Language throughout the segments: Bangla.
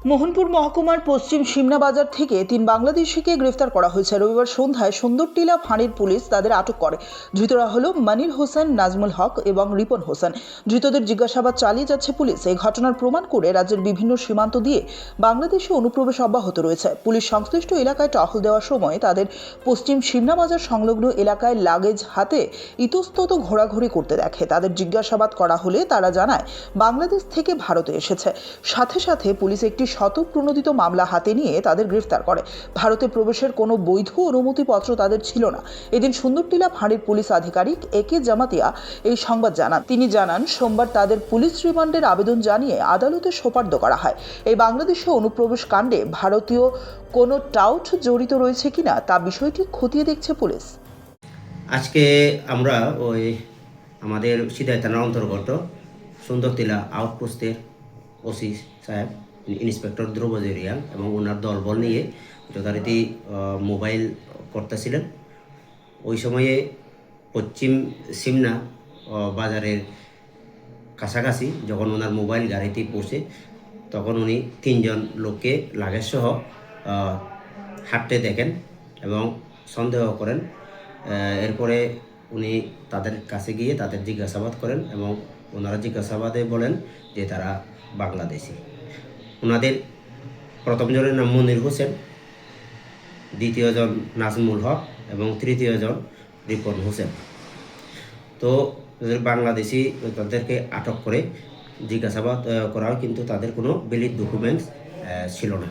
মোহনপুর মহকুমার পশ্চিম সিমনা বাজার থেকে 3 বাংলাদেশিকে গ্রেফতার করা হয়েছে। রবিবার সন্ধ্যায় সুন্দরটিলা ফাঁড়ির পুলিশ তাদের আটক করে। ধৃতরা হলো মনির হোসেন, নাজমুল হক এবং রিপন হোসেন। ধৃতদের জিজ্ঞাসাবাদ চালিয়ে যাচ্ছে পুলিশ। এই ঘটনার প্রমাণ করে রাজ্যের বিভিন্ন সীমান্ত দিয়ে বাংলাদেশে অনুপ্রবেশ অব্যাহত রয়েছে। পুলিশ সংশ্লিষ্ট এলাকায় টহল দেওয়ার সময় তাদের পশ্চিম সিমনা বাজার সংলগ্ন এলাকায় লাগেজ হাতে ইতস্তত ঘোরাঘুরি করতে দেখে। তাদের জিজ্ঞাসাবাদ করা হলে তারা জানায় বাংলাদেশ থেকে ভারতে এসেছে। সাথে সাথে পুলিশ একটি শতপ্রণোদিত মামলা হাতে নিয়ে তাদের গ্রেফতার করে। ভারতে প্রবেশের কোনো বৈধ অনুমতিপত্র তাদের ছিল না। এদিন সুন্দরটিলা ফাঁড়ির পুলিশ আধিকারিক একে জামাতিয়া এই সংবাদ জানান। তিনি জানান, সোমবার তাদের পুলিশ রিমান্ডের আবেদন জানিয়ে আদালতে সোপর্দ করা হয়। এই বাংলাদেশে অনুপ্রবেশ কাণ্ডে ভারতীয় কোনো টাউট জড়িত রয়েছে কিনা তা বিষয়টি খতিয়ে দেখছে পুলিশ। আজকে আমরা আমাদের সিদাই থানার অন্তর্গত সুন্দরটিলা আউটপোস্টের ওসি সাহেব, ইন্সপেক্টর ধ্রুবজী রিয়াং এবং ওনার দলবল নিয়ে যথারীতি মোবাইল করতেছিলেন। ওই সময়ে পশ্চিম সিমনা বাজারের কাছাকাছি যখন ওনার মোবাইল গাড়িটি পৌঁছে, তখন উনি 3 জন লোককে লাগেজ সহ হাঁটতে দেখেন এবং সন্দেহ করেন। এরপরে উনি তাদের কাছে গিয়ে তাদের জিজ্ঞাসাবাদ করেন এবং ওনারা জিজ্ঞাসাবাদে বলেন যে তারা বাংলাদেশি। ওনাদের প্রথম জনের নাম মনির হোসেন, দ্বিতীয় জন নাজমুল হক এবং তৃতীয় জন রিপন হোসেন। তো বাংলাদেশি তাদেরকে আটক করে জিজ্ঞাসাবাদ করা হয়, কিন্তু তাদের কোনো ভ্যালিড ডকুমেন্টস ছিল না।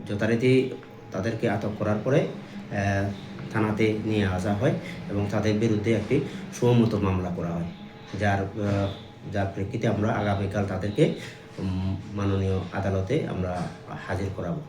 যথারীতি তাদেরকে আটক করার পরে থানাতে নিয়ে আসা হয় এবং তাদের বিরুদ্ধে একটি সুমোটো মামলা করা হয়, যার প্রেক্ষিতে আমরা আগামীকাল তাদেরকে মাননীয় আদালতে আমরা হাজির করাবো।